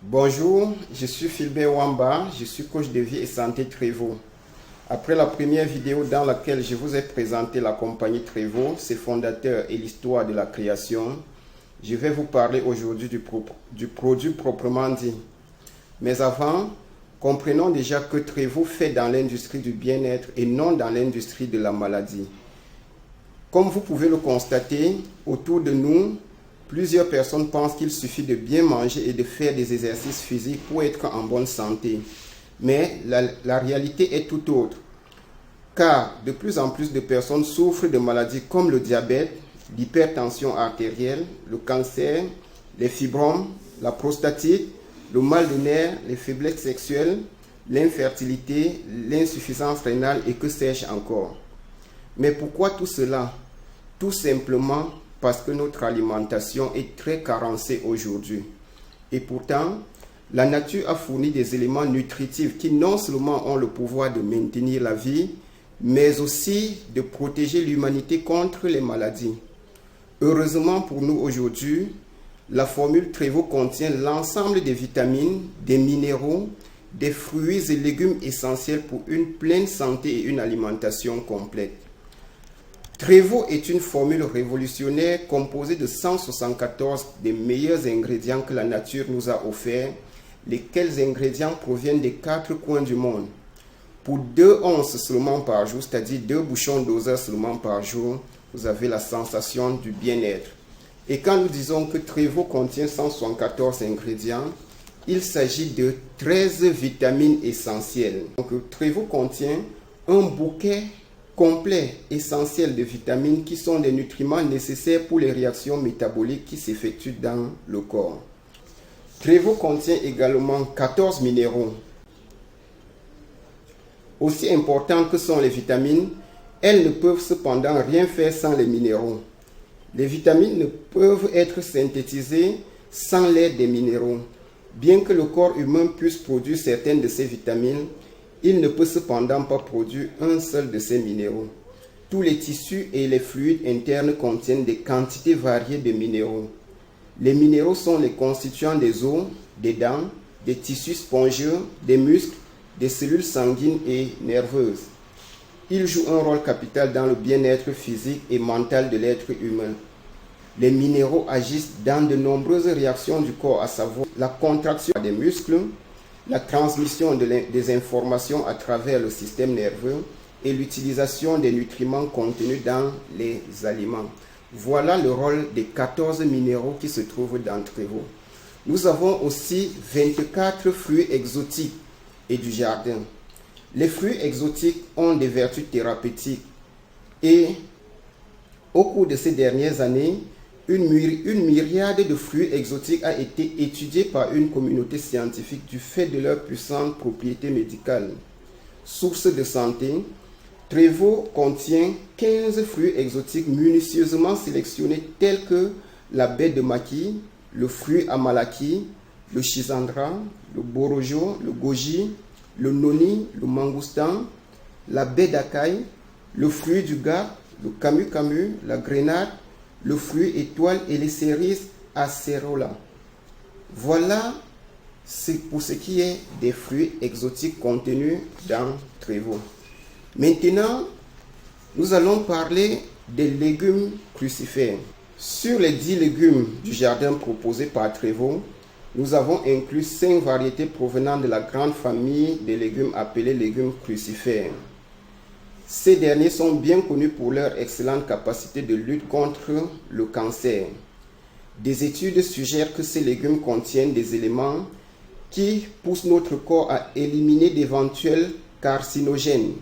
Bonjour, je suis Philbert Wamba, je suis coach de vie et santé Trevo. Après la première vidéo dans laquelle je vous ai présenté la compagnie Trevo, ses fondateurs et l'histoire de la création, je vais vous parler aujourd'hui du produit proprement dit. Mais avant, comprenons déjà que Trevo fait dans l'industrie du bien-être et non dans l'industrie de la maladie. Comme vous pouvez le constater, autour de nous, plusieurs personnes pensent qu'il suffit de bien manger et de faire des exercices physiques pour être en bonne santé. Mais la réalité est tout autre. Car de plus en plus de personnes souffrent de maladies comme le diabète, l'hypertension artérielle, le cancer, les fibromes, la prostatite, le mal de nerfs, les faiblesses sexuelles, l'infertilité, l'insuffisance rénale et que sais-je encore. Mais pourquoi tout cela? Tout simplement parce que notre alimentation est très carencée aujourd'hui. Et pourtant, la nature a fourni des éléments nutritifs qui non seulement ont le pouvoir de maintenir la vie, mais aussi de protéger l'humanité contre les maladies. Heureusement pour nous aujourd'hui, la formule Trevo contient l'ensemble des vitamines, des minéraux, des fruits et légumes essentiels pour une pleine santé et une alimentation complète. Trevo est une formule révolutionnaire composée de 174 des meilleurs ingrédients que la nature nous a offerts, lesquels ingrédients proviennent des 4 coins du monde. Pour 2 onces seulement par jour, c'est-à-dire 2 bouchons doseur seulement par jour, vous avez la sensation du bien-être. Et quand nous disons que Trevo contient 174 ingrédients, il s'agit de 13 vitamines essentielles. Donc Trevo contient un bouquet complet, essentiel de vitamines qui sont des nutriments nécessaires pour les réactions métaboliques qui s'effectuent dans le corps. Trevo contient également 14 minéraux. Aussi importants que sont les vitamines, elles ne peuvent cependant rien faire sans les minéraux. Les vitamines ne peuvent être synthétisées sans l'aide des minéraux. Bien que le corps humain puisse produire certaines de ces vitamines, il ne peut cependant pas produire un seul de ces minéraux. Tous les tissus et les fluides internes contiennent des quantités variées de minéraux. Les minéraux sont les constituants des os, des dents, des tissus spongieux, des muscles, des cellules sanguines et nerveuses. Ils jouent un rôle capital dans le bien-être physique et mental de l'être humain. Les minéraux agissent dans de nombreuses réactions du corps, à savoir la contraction des muscles, la transmission des informations à travers le système nerveux et l'utilisation des nutriments contenus dans les aliments. Voilà le rôle des 14 minéraux qui se trouvent dans Trevo. Nous avons aussi 24 fruits exotiques et du jardin. Les fruits exotiques ont des vertus thérapeutiques et au cours de ces dernières années, une myriade de fruits exotiques a été étudiée par une communauté scientifique du fait de leurs puissantes propriétés médicales. Source de santé, Trevo contient 15 fruits exotiques minutieusement sélectionnés tels que la baie de maki, le fruit amalaki, le schisandra, le borojo, le goji, le noni, le mangoustan, la baie d'acaille, le fruit du gap, le camu-camu, la grenade, le fruit étoile et les cerises acerola. Voilà pour ce qui est des fruits exotiques contenus dans Trevo. Maintenant, nous allons parler des légumes crucifères. Sur les 10 légumes du jardin proposés par Trevo, nous avons inclus 5 variétés provenant de la grande famille des légumes appelés légumes crucifères. Ces derniers sont bien connus pour leur excellente capacité de lutte contre le cancer. Des études suggèrent que ces légumes contiennent des éléments qui poussent notre corps à éliminer d'éventuels carcinogènes.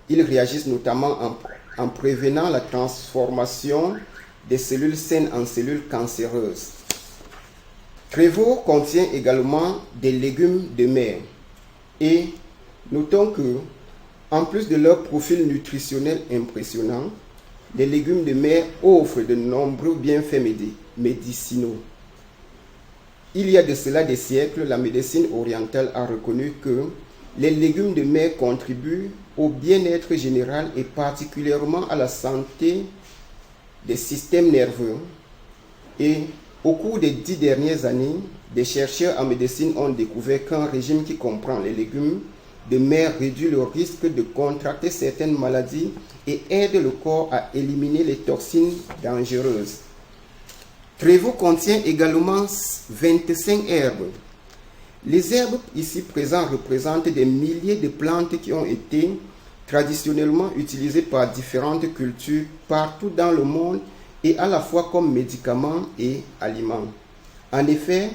Ils réagissent notamment en prévenant la transformation des cellules saines en cellules cancéreuses. Trevo contient également des légumes de mer. Et notons que, en plus de leur profil nutritionnel impressionnant, les légumes de mer offrent de nombreux bienfaits médicinaux. Il y a de cela des siècles, la médecine orientale a reconnu que les légumes de mer contribuent au bien-être général et particulièrement à la santé des systèmes nerveux et Au cours des 10 dernières années, des chercheurs en médecine ont découvert qu'un régime qui comprend les légumes de mer réduit le risque de contracter certaines maladies et aide le corps à éliminer les toxines dangereuses. Trevo contient également 25 herbes. Les herbes ici présentes représentent des milliers de plantes qui ont été traditionnellement utilisées par différentes cultures partout dans le monde et à la fois comme médicaments et aliments. En effet,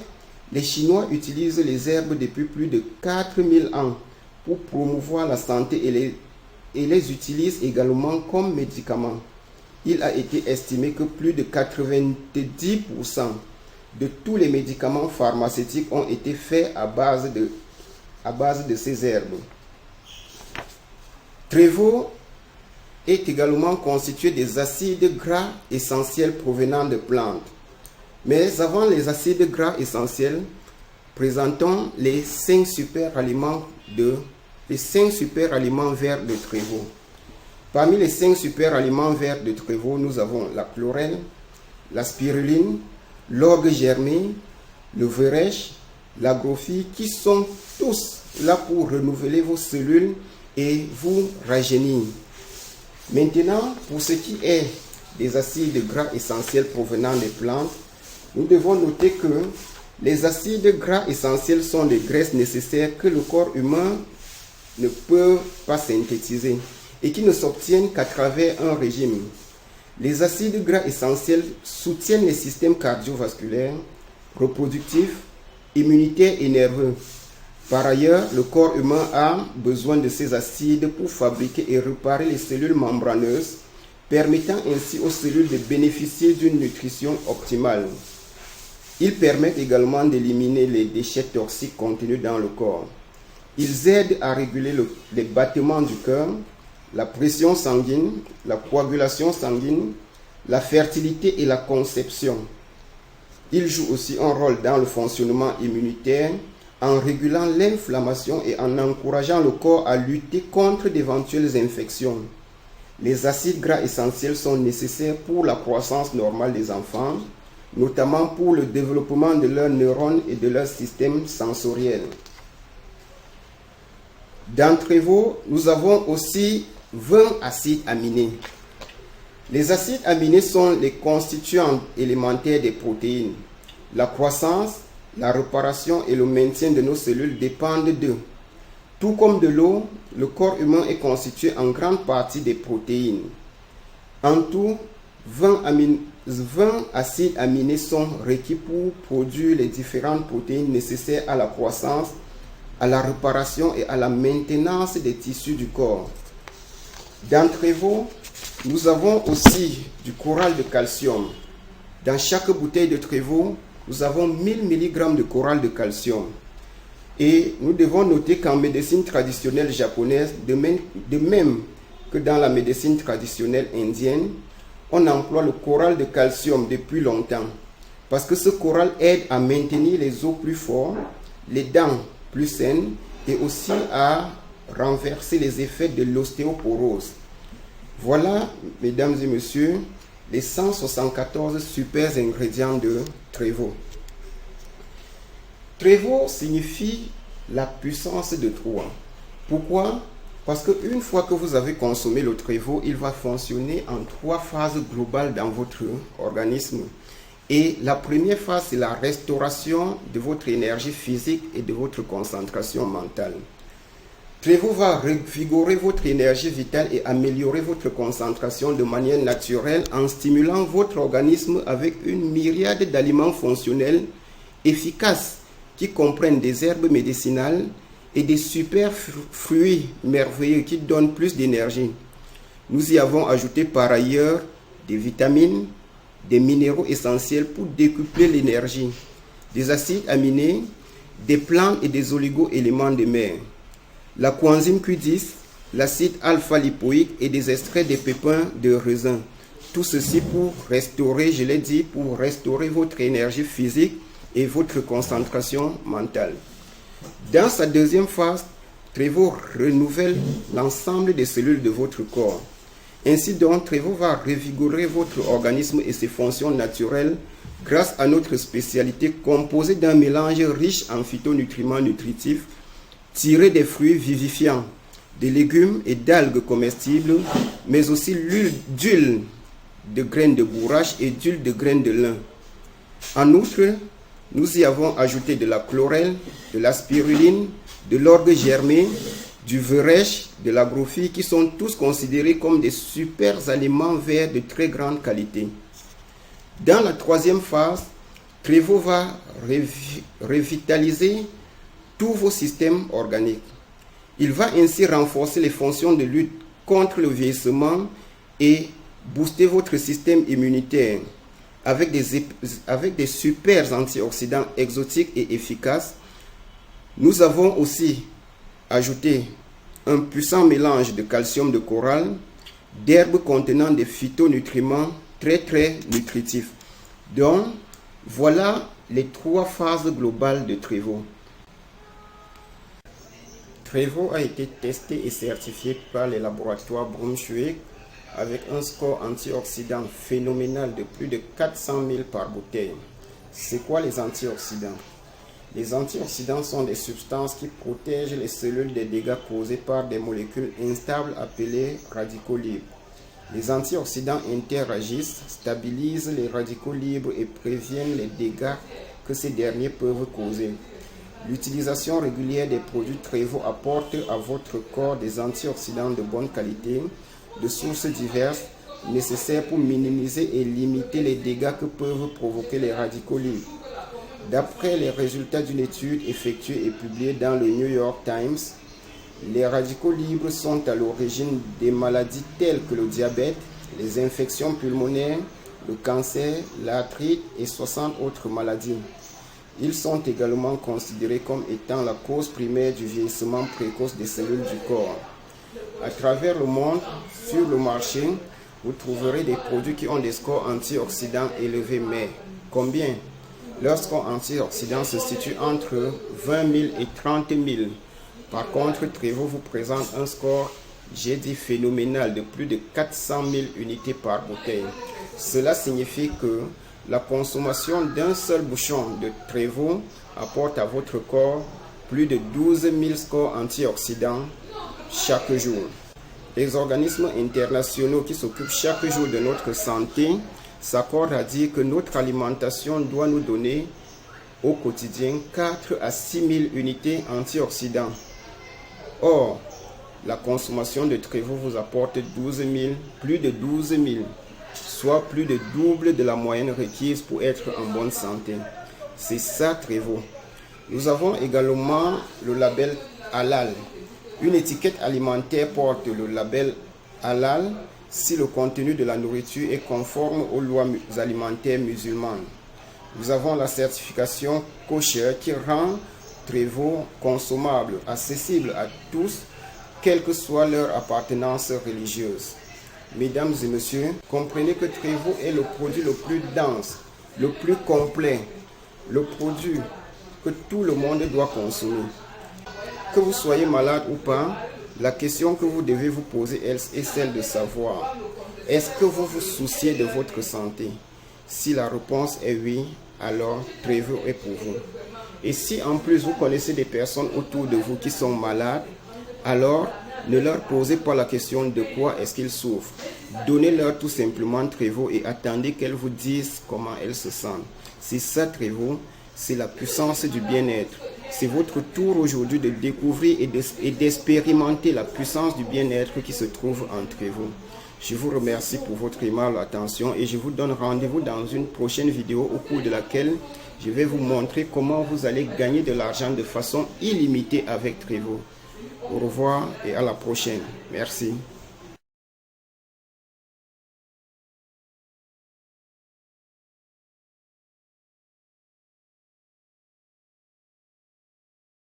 les Chinois utilisent les herbes depuis plus de 4000 ans pour promouvoir la santé et les utilisent également comme médicaments. Il a été estimé que plus de 90% de tous les médicaments pharmaceutiques ont été faits à base de ces herbes. Trevo est également constitué des acides gras essentiels provenant de plantes. Mais avant les acides gras essentiels, présentons les 5 super aliments verts de Trevo. Parmi les 5 super aliments verts de Trevo, nous avons la chlorelle, la spiruline, l'orgue germé, le verèche, l'agrophie, qui sont tous là pour renouveler vos cellules et vous rajeunir. Maintenant, pour ce qui est des acides gras essentiels provenant des plantes, nous devons noter que les acides gras essentiels sont des graisses nécessaires que le corps humain ne peut pas synthétiser et qui ne s'obtiennent qu'à travers un régime. Les acides gras essentiels soutiennent les systèmes cardiovasculaires, reproductifs, immunitaires et nerveux. Par ailleurs, le corps humain a besoin de ces acides pour fabriquer et réparer les cellules membraneuses, permettant ainsi aux cellules de bénéficier d'une nutrition optimale. Ils permettent également d'éliminer les déchets toxiques contenus dans le corps. Ils aident à réguler les battements du cœur, la pression sanguine, la coagulation sanguine, la fertilité et la conception. Ils jouent aussi un rôle dans le fonctionnement immunitaire en régulant l'inflammation et en encourageant le corps à lutter contre d'éventuelles infections. Les acides gras essentiels sont nécessaires pour la croissance normale des enfants, notamment pour le développement de leurs neurones et de leur système sensoriel. Dans Trevo, nous avons aussi 20 acides aminés. Les acides aminés sont les constituants élémentaires des protéines. La croissance, la réparation et le maintien de nos cellules dépendent d'eux. Tout comme de l'eau, le corps humain est constitué en grande partie des protéines. En tout, 20 acides aminés sont requis pour produire les différentes protéines nécessaires à la croissance, à la réparation et à la maintenance des tissus du corps. Dans Trevo, nous avons aussi du chorale de calcium. Dans chaque bouteille de Trevo, nous avons 1000 mg de chorale de calcium. Et nous devons noter qu'en médecine traditionnelle japonaise, de même que dans la médecine traditionnelle indienne, on emploie le chorale de calcium depuis longtemps. Parce que ce chorale aide à maintenir les os plus forts, les dents plus saines et aussi à renverser les effets de l'ostéoporose. Voilà, mesdames et messieurs, les 174 super ingrédients de Trevo. Trevo signifie la puissance de 3. Pourquoi? Parce qu'une fois que vous avez consommé le Trevo, il va fonctionner en 3 phases globales dans votre organisme. Et la première phase, c'est la restauration de votre énergie physique et de votre concentration mentale. Trevo va revigorer votre énergie vitale et améliorer votre concentration de manière naturelle en stimulant votre organisme avec une myriade d'aliments fonctionnels efficaces qui comprennent des herbes médicinales et des super fruits merveilleux qui donnent plus d'énergie. Nous y avons ajouté par ailleurs des vitamines, des minéraux essentiels pour décupler l'énergie, des acides aminés, des plantes et des oligo-éléments de mer, la coenzyme Q10, l'acide alpha-lipoïque et des extraits des pépins de raisin. Tout ceci pour restaurer, je l'ai dit, pour restaurer votre énergie physique et votre concentration mentale. Dans sa deuxième phase, Trevo renouvelle l'ensemble des cellules de votre corps. Ainsi donc, Trevo va revigorer votre organisme et ses fonctions naturelles grâce à notre spécialité composée d'un mélange riche en phytonutriments nutritifs tirés des fruits vivifiants, des légumes et d'algues comestibles, mais aussi d'huile de graines de bourrache et d'huile de graines de lin. En outre, nous y avons ajouté de la chlorelle, de la spiruline, de l'orge germé, du verrèche, de l'agrophie, qui sont tous considérés comme des super aliments verts de très grande qualité. Dans la troisième phase, Trevo va revitaliser tous vos systèmes organiques. Il va ainsi renforcer les fonctions de lutte contre le vieillissement et booster votre système immunitaire avec des super antioxydants exotiques et efficaces. Nous avons aussi ajouté un puissant mélange de calcium de corail, d'herbes contenant des phytonutriments très nutritifs. Donc, voilà les 3 phases globales de Trevo. Trevo a été testé et certifié par les laboratoires Braunschweig avec un score antioxydant phénoménal de plus de 400 000 par bouteille. C'est quoi les antioxydants? Les antioxydants sont des substances qui protègent les cellules des dégâts causés par des molécules instables appelées radicaux libres. Les antioxydants interagissent, stabilisent les radicaux libres et préviennent les dégâts que ces derniers peuvent causer. L'utilisation régulière des produits Trevo apporte à votre corps des antioxydants de bonne qualité, de sources diverses, nécessaires pour minimiser et limiter les dégâts que peuvent provoquer les radicaux libres. D'après les résultats d'une étude effectuée et publiée dans le New York Times, les radicaux libres sont à l'origine des maladies telles que le diabète, les infections pulmonaires, le cancer, l'arthrite et 60 autres maladies. Ils sont également considérés comme étant la cause primaire du vieillissement précoce des cellules du corps. À travers le monde, sur le marché, vous trouverez des produits qui ont des scores antioxydants élevés, mais combien? Leur score antioxydant se situe entre 20 000 et 30 000. Par contre, Trevo vous présente un score, j'ai dit phénoménal, de plus de 400 000 unités par bouteille. Cela signifie que la consommation d'un seul bouchon de Trevo apporte à votre corps plus de 12 000 scores antioxydants chaque jour. Les organismes internationaux qui s'occupent chaque jour de notre santé s'accordent à dire que notre alimentation doit nous donner au quotidien 4 à 6 000 unités antioxydants. Or, la consommation de Trevo vous apporte plus de 12 000, soit plus de double de la moyenne requise pour être en bonne santé. C'est ça Trevo. Nous avons également le label Halal. Une étiquette alimentaire porte le label Halal si le contenu de la nourriture est conforme aux lois alimentaires musulmanes. Nous avons la certification kosher qui rend Trevo consommable, accessible à tous, quelle que soit leur appartenance religieuse. Mesdames et messieurs, comprenez que Trevo est le produit le plus dense, le plus complet, le produit que tout le monde doit consommer. Que vous soyez malade ou pas, la question que vous devez vous poser est celle de savoir, est-ce que vous vous souciez de votre santé? Si la réponse est oui, alors Trevo est pour vous. Et si en plus vous connaissez des personnes autour de vous qui sont malades, alors ne leur posez pas la question de quoi est-ce qu'ils souffrent. Donnez-leur tout simplement Trevo et attendez qu'elles vous disent comment elles se sentent. C'est ça Trevo, c'est la puissance du bien-être. C'est votre tour aujourd'hui de découvrir et d'expérimenter la puissance du bien-être qui se trouve en Trevo. Je vous remercie pour votre aimable attention et je vous donne rendez-vous dans une prochaine vidéo au cours de laquelle je vais vous montrer comment vous allez gagner de l'argent de façon illimitée avec Trevo. Au revoir et à la prochaine. Merci.